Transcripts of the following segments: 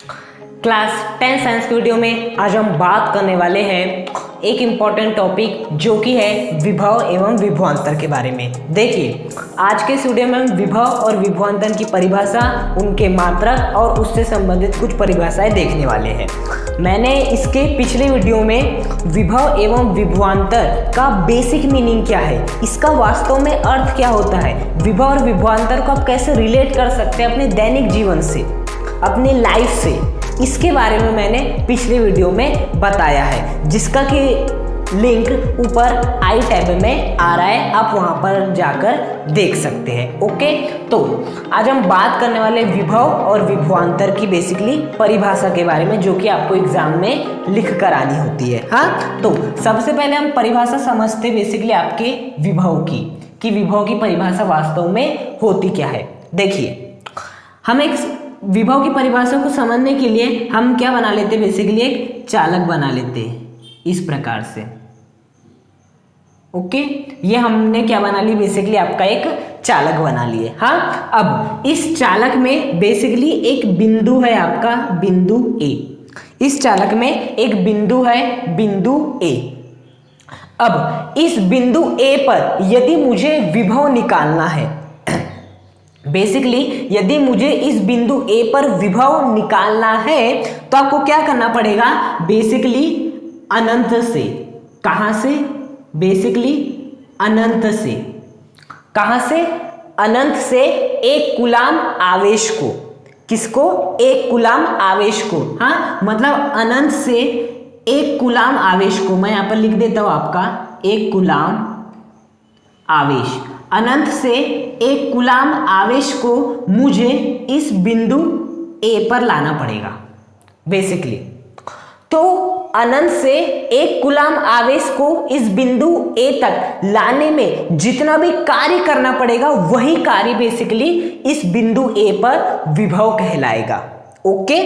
Class 10 science की video में आज हम बात करने वाले हैं एक इम्पॉर्टेंट टॉपिक जो कि है विभव एवं विभवांतर के बारे में। देखिए, आज के इस वीडियो में हम विभव और विभवांतर की परिभाषा, उनके मात्रक और उससे संबंधित कुछ परिभाषाएं देखने वाले हैं। मैंने इसके पिछले वीडियो में विभव एवं विभवांतर का बेसिक मीनिंग क्या है, इसका वास्तव में अर्थ क्या होता है, विभव और विभवांतर को आप कैसे रिलेट कर सकते हैं अपने दैनिक जीवन से, अपनी लाइफ से, इसके बारे में मैंने पिछले वीडियो में बताया है, जिसका कि लिंक ऊपर आई टैब में आ रहा है, आप वहां पर जाकर देख सकते हैं। ओके, तो आज हम बात करने वाले विभव और विभवांतर की बेसिकली परिभाषा के बारे में, जो कि आपको एग्जाम में लिख कर आनी होती है। हाँ, तो सबसे पहले हम परिभाषा समझते बेसिकली आपके विभव की, कि विभव की परिभाषा वास्तव में होती क्या है। देखिए, हम एक विभव की परिभाषा को समझने के लिए हम क्या बना लेते हैं, बेसिकली एक चालक बना लेते हैं इस प्रकार से। ओके, ये हमने क्या बना ली, बेसिकली आपका एक चालक बना लिए। हाँ, अब इस चालक में बेसिकली एक बिंदु है, आपका बिंदु ए। इस चालक में एक बिंदु है, बिंदु ए। अब इस बिंदु ए पर यदि मुझे विभव निकालना है, बेसिकली यदि मुझे इस बिंदु ए पर विभव निकालना है तो आपको क्या करना पड़ेगा, बेसिकली अनंत से। कहां से, बेसिकली अनंत से। कहां से, अनंत से एक कूलाम आवेश को। किसको, एक कूलाम आवेश को। हाँ, मतलब अनंत से एक कूलाम आवेश को, मैं यहां पर लिख देता हूं आपका एक कूलाम आवेश। अनंत से एक कूलाम आवेश को मुझे इस बिंदु ए पर लाना पड़ेगा बेसिकली। तो अनंत से एक कूलाम आवेश को इस बिंदु ए तक लाने में जितना भी कार्य करना पड़ेगा, वही कार्य बेसिकली इस बिंदु ए पर विभव कहलाएगा। ओके,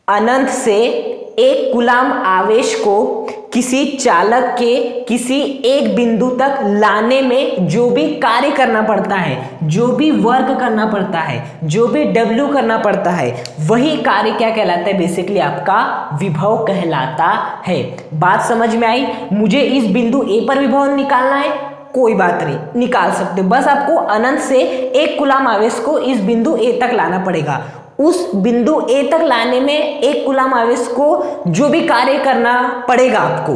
अनंत से एक कूलाम आवेश को किसी चालक के किसी एक बिंदु तक लाने में जो भी कार्य करना पड़ता है, जो भी वर्क करना पड़ता है, जो भी W करना पड़ता है, वही कार्य क्या कहलाता है, बेसिकली आपका विभव कहलाता है। बात समझ में आई? मुझे इस बिंदु ए पर विभव निकालना है, कोई बात नहीं, निकाल सकते, बस आपको अनंत से एक कूलाम आवेश को इस बिंदु ए तक लाना पड़ेगा। उस बिंदु ए तक लाने में एक कूलाम आवेश को जो भी कार्य करना पड़ेगा आपको,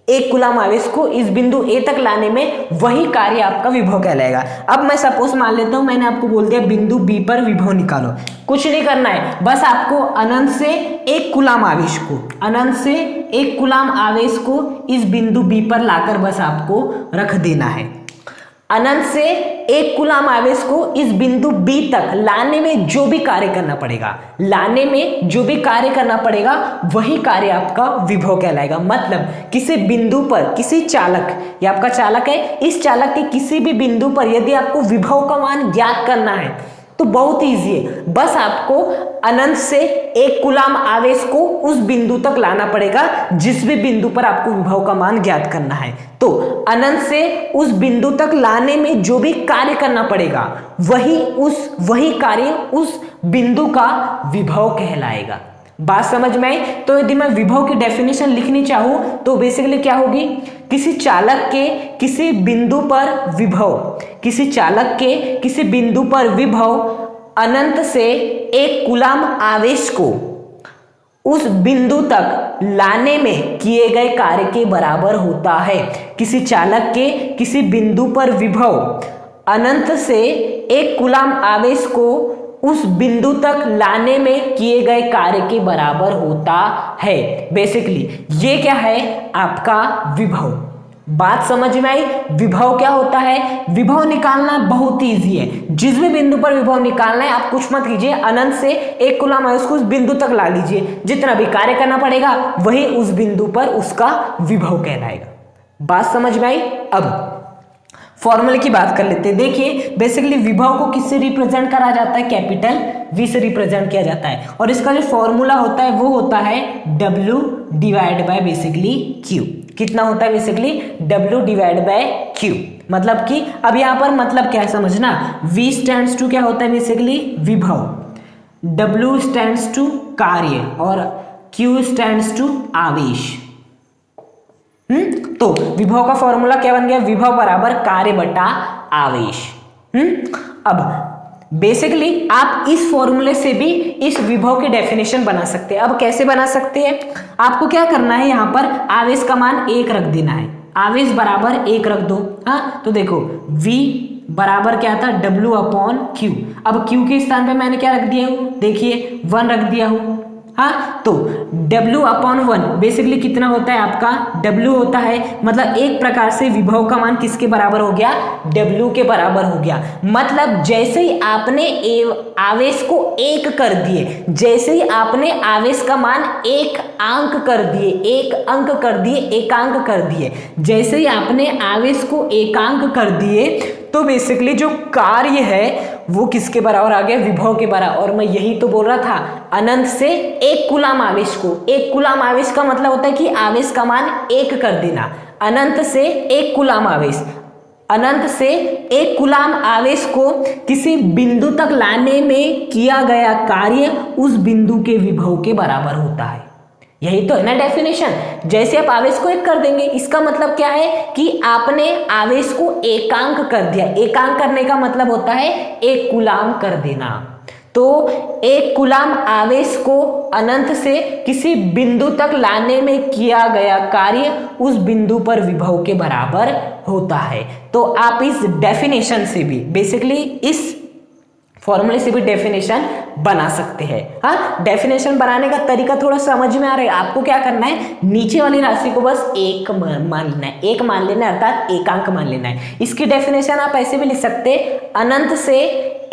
एक कूलाम आवेश को इस बिंदु ए तक लाने में वही कार्य आपका विभव कहलाएगा। अब मैं सपोज मान लेता हूं, मैंने आपको बोल दिया बिंदु बी पर विभव निकालो। कुछ नहीं करना है, बस आपको अनंत से एक कूलाम आवेश को, अनंत से एक कूलाम आवेश को इस बिंदु बी पर लाकर बस आपको रख देना है। अनंत से एक कूलाम आवेश को इस बिंदु बी तक लाने में जो भी कार्य करना पड़ेगा, लाने में जो भी कार्य करना पड़ेगा, वही कार्य आपका विभव कहलाएगा। मतलब किसी बिंदु पर किसी चालक, ये आपका चालक है, इस चालक के किसी भी बिंदु पर यदि आपको विभव का मान ज्ञात करना है तो बहुत ईजी है, बस आपको अनंत से एक कूलाम आवेश को उस बिंदु तक लाना पड़ेगा जिस भी बिंदु पर आपको विभव का मान ज्ञात करना है। तो अनंत से उस बिंदु तक लाने में जो भी कार्य करना पड़ेगा, वही कार्य उस बिंदु का विभव कहलाएगा। बात समझ में आई? तो यदि मैं विभव की डेफिनेशन लिखनी चाहूं तो बेसिकली क्या होगी, किसी चालक के किसी बिंदु पर विभव, किसी चालक के किसी बिंदु पर विभव अनंत से एक कूलाम आवेश को उस बिंदु तक लाने में किए गए कार्य के बराबर होता है। किसी चालक के किसी बिंदु पर विभव अनंत से एक कूलाम आवेश को उस बिंदु तक लाने में किए गए कार्य के बराबर होता है। बेसिकली ये क्या है, आपका विभव। बात समझ में आई? विभव क्या होता है, विभव निकालना बहुत ईजी है। जिस भी बिंदु पर विभव निकालना है, आप कुछ मत कीजिए, अनंत से एक कूलाम आवेश को उस बिंदु तक ला लीजिए, जितना भी कार्य करना पड़ेगा वही उस बिंदु पर उसका विभव कहलाएगा। बात समझ में आई? अब फॉर्मूले की बात कर लेते हैं। देखिए, बेसिकली विभव को किससे रिप्रेजेंट करा जाता है, कैपिटल V से रिप्रेजेंट किया जाता है, और इसका जो फॉर्मूला होता है वो होता है W divide by basically Q। कितना होता है, basically W divide by Q। मतलब कि अब यहाँ पर मतलब क्या है समझना, V स्टैंड्स टू क्या होता है, बेसिकली विभव। W स्टैंड्स टू कार्य और Q स्टैंड्स टू आवेश। तो विभव का फॉर्मूला क्या बन गया, विभव बराबर कार्य बटा आवेश। अब बेसिकली आप इस फॉर्मूले से भी इस विभव की डेफिनेशन बना सकते हैं। अब कैसे बना सकते हैं, आपको क्या करना है, यहां पर आवेश का मान 1 रख देना है, आवेश बराबर 1 रख दो। हाँ, तो देखो V बराबर क्या था, W अपॉन Q। अब Q के स्थान पे मैंने क्या रख दिया हूं, देखिए 1 रख दिया हूं। हाँ, तो W अपॉन 1 बेसिकली कितना होता है आपका, W होता है, मतलब एक प्रकार से विभव का मान किसके बराबर हो गया, W के बराबर हो गया। मतलब जैसे ही आपने आवेश को 1 कर दिए, जैसे ही आपने आवेश का मान 1 अंक कर दिए, 1 अंक कर दिए, एकांक कर दिए, जैसे ही आपने आवेश को एकांक कर दिए, तो बेसिकली जो कार्य है वो किसके बराबर आ गया, विभव के बराबर। और मैं यही तो बोल रहा था, अनंत से 1 कूलाम आवेश को, 1 कूलाम आवेश का मतलब होता है कि आवेश का मान 1 कर देना। अनंत से 1 कूलाम आवेश, अनंत से 1 कूलाम आवेश को किसी बिंदु तक लाने में किया गया कार्य उस बिंदु के विभव के बराबर होता है। यही तो है ना डेफिनेशन। जैसे आप आवेश को 1 कर देंगे, इसका मतलब क्या है कि आपने आवेश को एकांक कर दिया। एकांक करने का मतलब होता है 1 कूलाम कर देना। तो 1 कूलाम आवेश को अनंत से किसी बिंदु तक लाने में किया गया कार्य उस बिंदु पर विभव के बराबर होता है। तो आप इस डेफिनेशन से भी, बेसिकली इस फॉर्मूले से भी डेफिनेशन बना सकते हैं। हाँ, डेफिनेशन बनाने का तरीका थोड़ा समझ में आ रहा है। आपको क्या करना है, नीचे वाली राशि को बस 1 मान लेना है, 1 मान लेना है, अर्थात एकांक मान लेना है। इसकी डेफिनेशन आप ऐसे भी लिख सकते हैं, अनंत से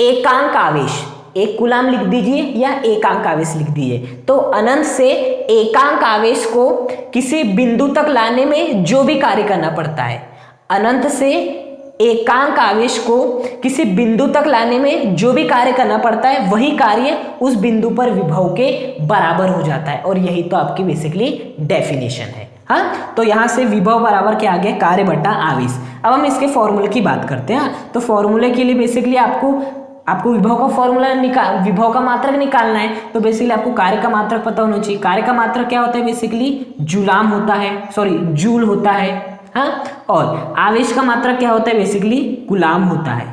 एकांक आवेश, 1 कूलाम लिख दीजिए या एकांक आवेश लिख दीजिए। तो अनंत से एकांक आवेश को किसी बिंदु तक लाने में जो भी कार्य करना पड़ता है, अनंत से एकांक आवेश को किसी बिंदु तक लाने में जो भी कार्य करना पड़ता है, वही कार्य उस बिंदु पर विभव के बराबर हो जाता है। और यही तो आपकी बेसिकली डेफिनेशन है। हाँ, तो यहां से विभव बराबर क्या आ गया, कार्य बटा आवेश। अब हम इसके फॉर्मूले की बात करते हैं। तो फॉर्मूले के लिए बेसिकली आपको विभव का फॉर्मूला विभव का मात्रक निकालना है। तो बेसिकली आपको कार्य का मात्रक पता होना चाहिए। कार्य का मात्रक क्या होता है, बेसिकली जूलाम होता है, सॉरी जूल होता है। हाँ, और आवेश का मात्रक क्या होता है, बेसिकली कूलाम होता है।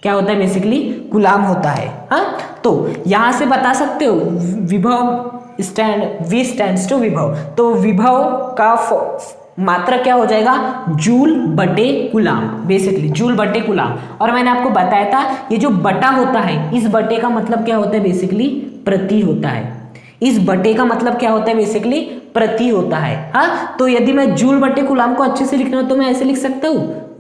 क्या होता है, बेसिकली कूलाम होता है। हाँ, तो यहां से बता सकते हो विभव V स्टैंड्स टू विभव। तो विभव का मात्रक क्या हो जाएगा, जूल बटे कूलाम, बेसिकली जूल बटे कूलाम। और मैंने आपको बताया था ये जो बटा होता है, इस बटे का मतलब क्या होता है, बेसिकली प्रति होता है। इस बटे का मतलब क्या होता है, बेसिकली प्रति होता है। हाँ, तो यदि मैं जूल बटे कूलाम को अच्छे से लिखना हो तो मैं ऐसे लिख सकता हूँ,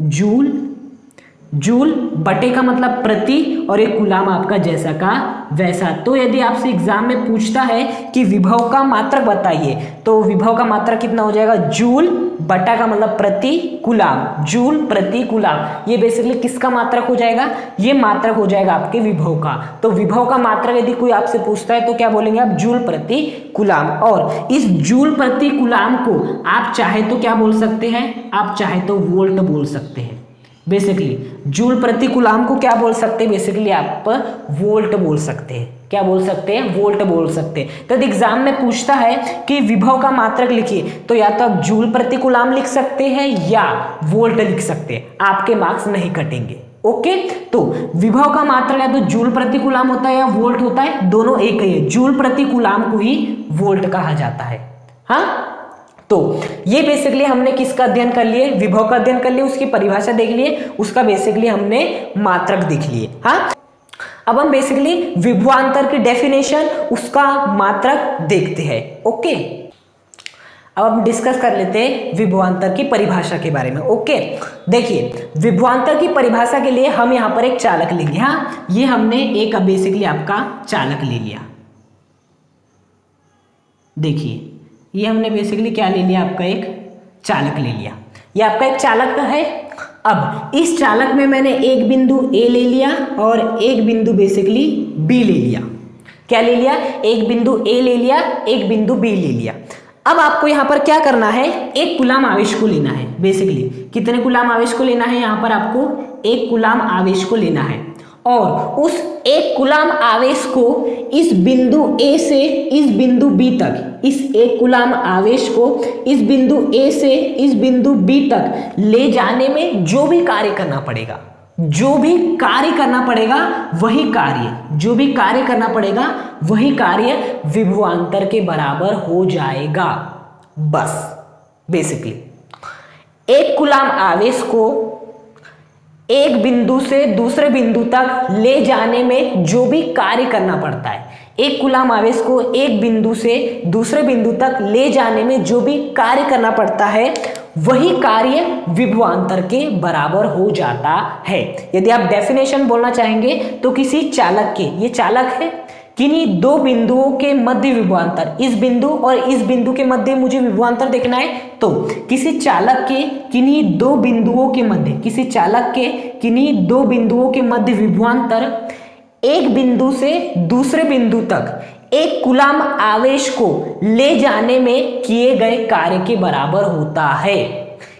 जूल बटे का मतलब प्रति और एक कूलाम आपका जैसा का वैसा। तो यदि आपसे एग्जाम में पूछता है कि विभव का मात्रक बताइए, तो विभव का मात्रक कितना हो जाएगा, जूल बटा का मतलब प्रति कूलाम, जूल प्रति कूलाम। ये बेसिकली किसका मात्रक हो जाएगा, ये मात्रक हो जाएगा आपके विभव का। तो विभव का मात्रक यदि कोई आपसे पूछता है तो क्या बोलेंगे आप, जूल प्रति कूलाम। और इस जूल प्रति कूलाम को आप चाहे तो क्या बोल सकते हैं, आप चाहे तो वोल्ट बोल सकते हैं। बेसिकली जूल प्रति कूलाम को क्या बोल सकते हैं, बेसिकली आप वोल्ट बोल सकते हैं। क्या बोल सकते हैं, वोल्ट बोल सकते हैं। तो एग्जाम में पूछता है कि विभव का मात्रक लिखिए, तो या तो आप जूल प्रति कूलाम लिख सकते हैं या वोल्ट लिख सकते हैं, आपके मार्क्स नहीं कटेंगे। ओके, तो विभव का मात्रक या तो जूल प्रति कूलाम होता है या वोल्ट होता है, दोनों एक ही है। जूल प्रति कूलाम को ही वोल्ट कहा जाता है। हाँ, तो ये बेसिकली हमने किसका अध्ययन कर लिए, विभव का अध्ययन कर लिए, उसकी परिभाषा देख लिए, उसका बेसिकली हमने मात्रक देख लिए। हाँ, अब हम बेसिकली विभवांतर की डेफिनेशन, उसका मात्रक देखते हैं। ओके, अब हम डिस्कस कर लेते हैं विभवांतर की परिभाषा के बारे में। ओके, देखिए विभवांतर की परिभाषा के लिए हम यहाँ पर एक चालक लेंगे। हाँ, ये हमने एक बेसिकली आपका चालक ले लिया। देखिए ये हमने बेसिकली क्या ले लिया, आपका एक चालक ले लिया। ये आपका एक चालक है। अब इस चालक में मैंने एक बिंदु A ले लिया और एक बिंदु बेसिकली B ले लिया। क्या ले लिया, एक बिंदु A ले लिया, एक बिंदु B ले लिया। अब आपको यहाँ पर क्या करना है, एक कूलाम आवेश को लेना है। बेसिकली कितने कूलाम आवेश को लेना है, यहाँ पर आपको एक कूलाम आवेश को लेना है। और उस एक कूलाम आवेश को इस बिंदु A से इस बिंदु B तक, इस एक कूलाम आवेश को इस बिंदु A से इस बिंदु B तक ले जाने में जो भी कार्य करना पड़ेगा, जो भी कार्य करना पड़ेगा वही कार्य, जो भी कार्य करना पड़ेगा वही कार्य विभवांतर के बराबर हो जाएगा। बस बेसिकली एक कूलाम आवेश को एक बिंदु से दूसरे बिंदु तक ले जाने में जो भी कार्य करना पड़ता है, एक कूलाम आवेश को एक बिंदु से दूसरे बिंदु तक ले जाने में जो भी कार्य करना पड़ता है वही कार्य विभवांतर के बराबर हो जाता है। यदि आप डेफिनेशन बोलना चाहेंगे तो किसी चालक के, ये चालक है, किन्हीं दो बिंदुओं के मध्य विभवांतर, इस बिंदु और इस बिंदु के मध्य मुझे विभवांतर देखना है, तो किसी चालक के किन्हीं दो बिंदुओं के मध्य, किसी चालक के किन्हीं दो बिंदुओं के मध्य विभवांतर एक बिंदु से दूसरे बिंदु तक एक कूलाम आवेश को ले जाने में किए गए कार्य के बराबर होता है।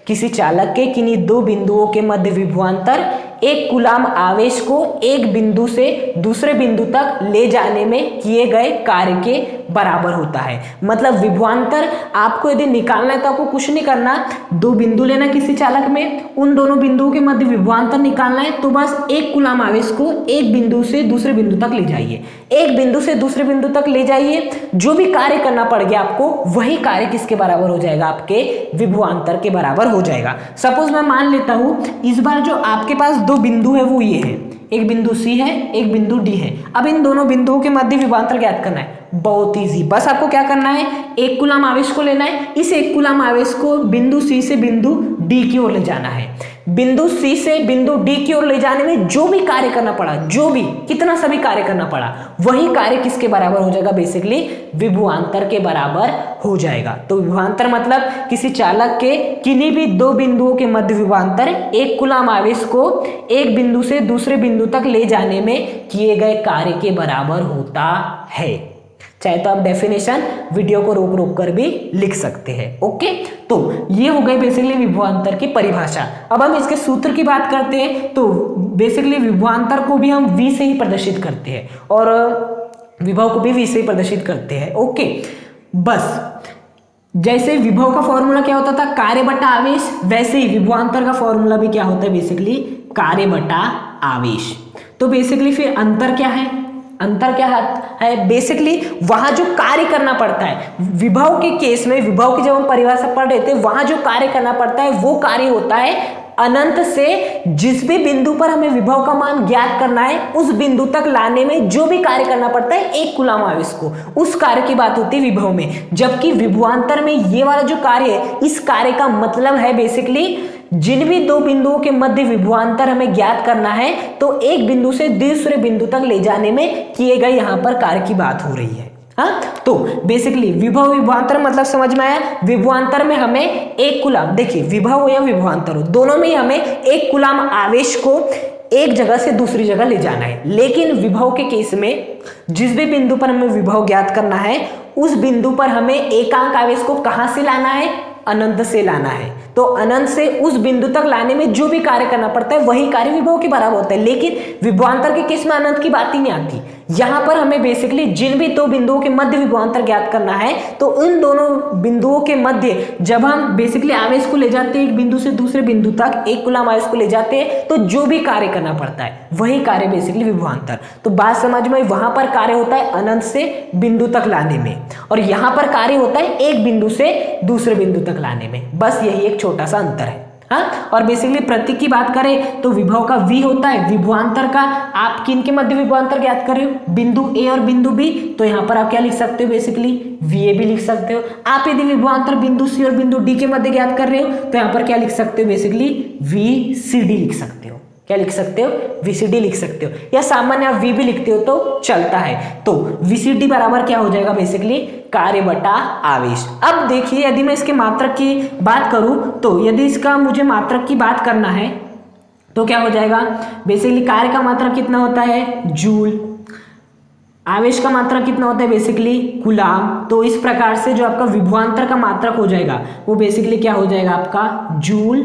किसी चालक के किन्हीं दो बिंदुओं के मध्य विभवांतर एक कूलाम आवेश को एक बिंदु से दूसरे बिंदु तक ले जाने में किए गए कार्य के बराबर होता है। मतलब विभवांतर आपको यदि निकालना है तो आपको कुछ नहीं करना, दो बिंदु लेना किसी चालक में, उन दोनों बिंदुओं के मध्य विभवांतर निकालना है, तो बस एक कूलाम आवेश को एक बिंदु से दूसरे बिंदु तक ले जाइए, एक बिंदु से दूसरे बिंदु तक ले जाइए, जो भी कार्य करना पड़ गया आपको वही कार्य किसके बराबर हो जाएगा, आपके विभवांतर के बराबर हो जाएगा। सपोज मैं मान लेता हूं इस बार जो आपके पास दो बिंदु है वो ये है, एक बिंदु C है, एक बिंदु D है। अब इन दोनों बिंदुओं के मध्य विभवांतर ज्ञात करना है, बहुत इजी, बस आपको क्या करना है, एक कूलाम आवेश को लेना है, इस एक कूलाम आवेश को बिंदु C से बिंदु D की ओर ले जाना है। बिंदु C से बिंदु D की ओर ले जाने में जो भी कार्य करना पड़ा, जो भी कितना सभी कार्य करना पड़ा, वही कार्य किसके बराबर हो जाएगा, बेसिकली विभवांतर के बराबर हो जाएगा। तो विभवांतर मतलब किसी चालक के किन्हीं भी दो बिंदुओं के मध्य विभवांतर एक कूलाम आवेश को एक बिंदु से दूसरे बिंदु तक ले जाने में किए गए कार्य के बराबर होता है। चाहे तो आप डेफिनेशन वीडियो को रोक रोक कर भी लिख सकते हैं। ओके, तो ये हो गई बेसिकली विभवांतर की परिभाषा। अब हम इसके सूत्र की बात करते हैं, तो बेसिकली विभवांतर को भी हम V से ही प्रदर्शित करते हैं और विभव को भी V से ही प्रदर्शित करते हैं। ओके, बस जैसे विभव का फॉर्मूला क्या होता था, कार्य बटा आवेश, वैसे ही विभवांतर का फॉर्मूला भी क्या होता है, बेसिकली कार्य बटा आवेश। तो बेसिकली फिर अंतर क्या है, अंतर क्या है, बेसिकली वहां जो कार्य करना पड़ता है, विभव के केस में, विभव की जब हम परिभाषा पढ़ रहे थे, वहां जो कार्य करना पड़ता है वो कार्य होता है अनंत से जिस भी बिंदु पर हमें विभव का मान ज्ञात करना है उस बिंदु तक लाने में जो भी कार्य करना पड़ता है एक कूलाम आवेश को, उस कार्य की बात होती है विभव में। जबकि विभवांतर में ये वाला जो कार्य है, इस कार्य का मतलब है बेसिकली जिन भी दो बिंदुओं के मध्य विभवांतर हमें ज्ञात करना है तो एक बिंदु से दूसरे बिंदु तक ले जाने में किए गए यहाँ पर कार्य की बात हो रही है। हाँ, तो बेसिकली विभव विभवांतर मतलब समझ में आया। विभवांतर में हमें एक कूलाम, देखिए विभव हो या विभवांतर हो, दोनों में हमें एक कूलाम आवेश को एक जगह से दूसरी जगह ले जाना है। लेकिन विभव के केस में जिस भी बिंदु पर हमें विभव ज्ञात करना है उस बिंदु पर हमें एकांक आवेश को कहां से लाना है, अनंत से लाना है। तो अनंत से उस बिंदु तक लाने में जो भी कार्य करना पड़ता है वही कार्य विभव के बराबर होता है। लेकिन विभवांतर के केस में अनंत की बात ही नहीं आती। यहां पर हमें बेसिकली जिन भी दो बिंदुओं के मध्य विभवांतर ज्ञात करना है तो उन दोनों बिंदुओं के मध्य जब हम बेसिकली आवेश को ले जाते हैं एक बिंदु से दूसरे बिंदु तक, एक कूलाम आवेश को ले जाते हैं, तो जो भी कार्य करना पड़ता है वही कार्य बेसिकली विभवांतर। तो बात समझ में, वहां पर कार्य होता है अनंत से बिंदु तक लाने में और यहां पर कार्य होता है एक बिंदु से दूसरे बिंदु तक लाने में। बस यही एक छोटा सा अंतर है। हाँ, और बेसिकली प्रतीक की बात करें तो विभव का V होता है, विभवांतर का आप किन के मध्य विभवांतर ज्ञात कर रहे हो, बिंदु A और बिंदु B, तो यहाँ पर आप क्या लिख सकते हो, बेसिकली VA भी लिख सकते हो। आप यदि विभवांतर बिंदु C और बिंदु D के मध्य ज्ञात कर रहे हो तो यहाँ पर क्या लिख सकते हो, बेसिकली VCD लिख सकते हो। क्या लिख सकते हो, VCD लिख सकते हो, या सामान्य आप V भी लिखते हो तो चलता है। तो VCD बराबर क्या हो जाएगा, बेसिकली कार्य बटा आवेश। अब देखिए यदि मैं इसके मात्रक की बात करूं तो यदि इसका मुझे मात्रक की बात करना है तो क्या हो जाएगा, बेसिकली कार्य का मात्रक कितना होता है, जूल, आवेश का मात्रक कितना होता है, बेसिकली कूलाम। तो इस प्रकार से जो आपका विभवांतर का मात्रक हो जाएगा वो बेसिकली क्या हो जाएगा, आपका जूल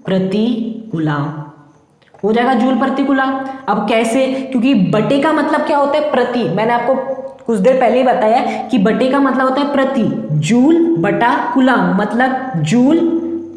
प्रति कूलाम। हो जाएगा जूल प्रति कूलाम। अब कैसे, क्योंकि बटे का मतलब क्या होता है प्रति, मैंने आपको कुछ देर पहले ही बताया कि बटे का मतलब होता है प्रति, जूल बटा कूलाम मतलब जूल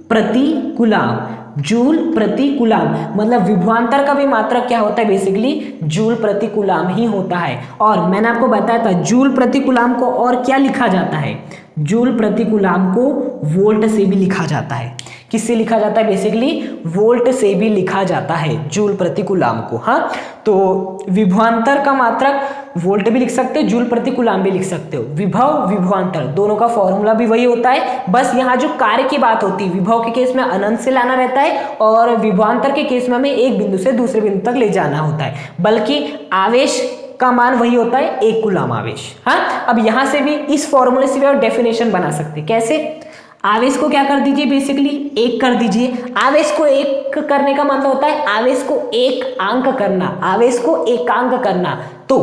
प्रति कूलाम, जूल प्रति कूलाम मतलब विभवांतर का भी मात्रक क्या होता है बेसिकली जूल प्रति कूलाम ही होता है। और मैंने आपको बताया था जूल प्रति कूलाम को और क्या लिखा जाता है, जूल प्रति कूलाम को वोल्ट से भी लिखा जाता है। किससे लिखा जाता है बेसिकली वोल्ट से भी लिखा जाता है जूल प्रति कूलाम को। हाँ, तो विभवांतर का मात्रक वोल्ट भी लिख सकते हो, जूल प्रति कूलाम भी लिख सकते हो। विभव विभवांतर दोनों का फॉर्मूला भी वही होता है, बस यहाँ जो कार्य की बात होती है विभव के केस में अनंत से लाना रहता है और विभवांतर के केस में हमें एक बिंदु से दूसरे बिंदु तक ले जाना होता है, बल्कि आवेश का मान वही होता है 1 कूलाम आवेश। हाँ, अब यहां से भी इस फॉर्मूले से भी आप डेफिनेशन बना सकते हैं। कैसे, आवेश को क्या कर दीजिए बेसिकली 1 कर दीजिए। आवेश को 1 करने का मतलब होता है आवेश को एक अंक करना, आवेश को एकांक करना। तो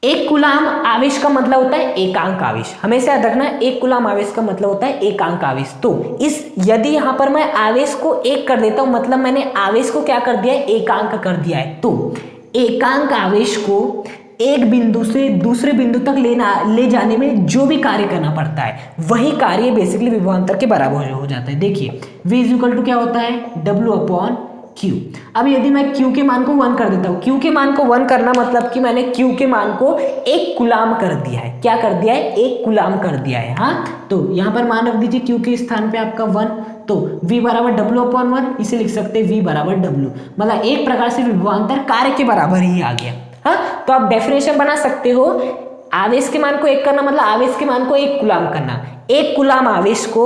1 कूलाम आवेश का मतलब होता है एकांक आवेश, हमेशा याद रखना 1 कूलाम आवेश का मतलब होता है एकांक आवेश। तो इस यदि यहाँ पर मैं आवेश को 1 कर देता हूँ मतलब मैंने आवेश को क्या कर दिया है, एकांक कर दिया है। तो एकांक आवेश को एक बिंदु से दूसरे बिंदु तक ले जाने में जो भी कार्य करना पड़ता है वही कार्य बेसिकली विभवांतर के बराबर हो जाता है। देखिए V इक्वल टू क्या होता है W/Q। अब यदि मैं Q के मान को 1 कर देता हूँ, Q के मान को 1 करना मतलब कि मैंने Q के मान को 1 कूलाम कर दिया है। क्या कर दिया है, 1 कूलाम कर दिया है। हाँ, तो यहाँ पर मान रख दीजिए Q के स्थान पे आपका 1, तो V बराबर W/1, इसे लिख सकते हैं V बराबर W, मतलब एक प्रकार से विभवांतर कार्य के बराबर ही आ गया। हाँ, तो आप डेफिनेशन बना सकते हो, आवेश के मान को 1 करना मतलब आवेश के मान को 1 कूलाम करना। 1 कूलाम आवेश को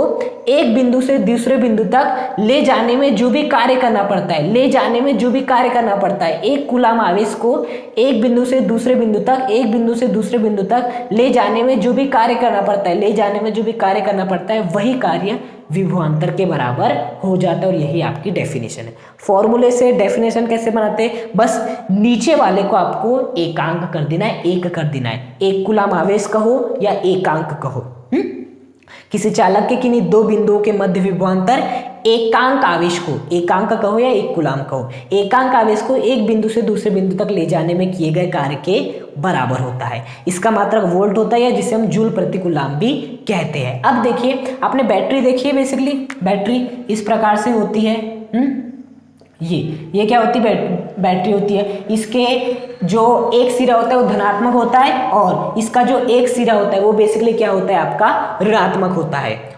एक बिंदु से दूसरे बिंदु तक ले जाने में जो भी कार्य करना पड़ता है, ले जाने में जो भी कार्य करना पड़ता है, 1 कूलाम आवेश को एक बिंदु से दूसरे बिंदु तक, एक बिंदु से दूसरे बिंदु तक ले जाने में जो भी कार्य करना पड़ता है, ले जाने में जो भी कार्य करना पड़ता है वही कार्य विभवांतर के बराबर हो जाता है। और यही आपकी डेफिनेशन है। फॉर्मूले से डेफिनेशन कैसे बनाते हैं, बस नीचे वाले को आपको एकांक कर देना है, 1 कर देना है। 1 कूलाम आवेश कहो या एकांक कहो, किसी चालक के किन्हीं 2 बिंदुओं के मध्य विभवांतर एकांक आवेश को, एकांक कहो या 1 कूलाम कहो, एकांक आवेश को एक बिंदु से दूसरे बिंदु तक ले जाने में किए गए कार्य के बराबर होता है। इसका मात्रक वोल्ट होता है या जिसे हम जूल प्रति कूलाम भी कहते हैं। अब देखिए, आपने बैटरी देखी है, बेसिकली बैटरी इस प्रकार से होती है। ये क्या होती है, बैटरी होती है। इसके जो एक सिरा होता है वो धनात्मक होता है और इसका जो एक सिरा होता है वो बेसिकली क्या होता है आपका ऋणात्मक होता है।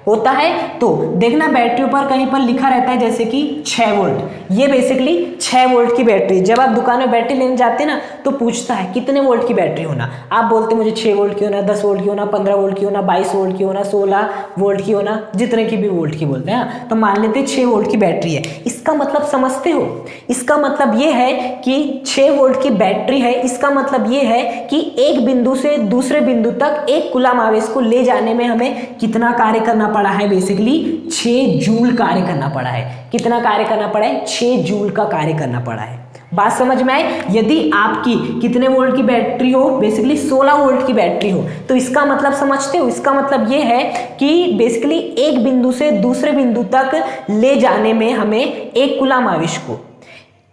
तो देखना बैटरी पर कहीं पर लिखा रहता है जैसे कि 6 वोल्ट, ये बेसिकली 6 वोल्ट की बैटरी। जब आप दुकान में बैटरी लेने जाते हैं ना तो पूछता है कितने वोल्ट की बैटरी होना, आप बोलते मुझे 6 वोल्ट की होना, 10 वोल्ट की होना, 15 वोल्ट की होना, 22 वोल्ट की होना, 16 वोल्ट की होना, जितने की भी वोल्ट की बोलते हैं। तो मान लेते 6 वोल्ट की बैटरी है। इसका मतलब समझते हो, इसका मतलब ये है कि 6 वोल्ट की बैटरी है। इसका मतलब ये है कि एक बिंदु से दूसरे बिंदु तक 1 कूलाम आवेश को ले जाने में हमें कितना कार्य करना पड़ा है, बेसिकली 6 जूल कार्य करना पड़ा है। कितना कार्य करना पड़ा है, 6 जूल का कार्य करना पड़ा है। बात समझ में आई। यदि आपकी कितने वोल्ट की बैटरी हो, बेसिकली 16 वोल्ट की बैटरी हो, तो इसका मतलब समझते हो, इसका मतलब ये है कि बेसिकली एक बिंदु से दूसरे बिंदु तक ले जाने में हमें 1 कूलाम आवेश को,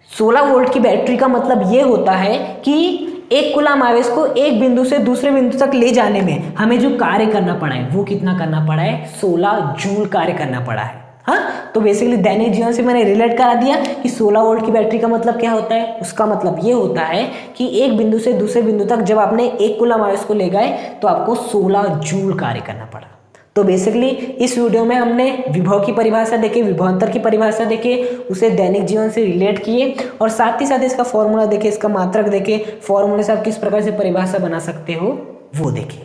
16 वोल्ट की बैटरी का मतलब ये होता है कि 1 कूलाम आवेश को एक बिंदु से दूसरे बिंदु तक ले जाने में हमें जो कार्य करना पड़ा है वो कितना करना पड़ा है, 16 जूल कार्य करना पड़ा है। हाँ, तो बेसिकली दैनिक जीवन से मैंने रिलेट करा दिया कि 16 वोल्ट की बैटरी का मतलब क्या होता है। उसका मतलब ये होता है कि एक बिंदु से दूसरे बिंदु तक जब आपने 1 कूलाम आवेश को ले गए तो आपको 16 जूल कार्य करना पड़ा। तो बेसिकली इस वीडियो में हमने विभव की परिभाषा देखे, विभवांतर की परिभाषा देखे, उसे दैनिक जीवन से रिलेट किए और साथ ही साथ इसका फॉर्मूला देखे, इसका मात्रक देखे, फॉर्मूले से आप किस प्रकार से परिभाषा बना सकते हो वो देखें।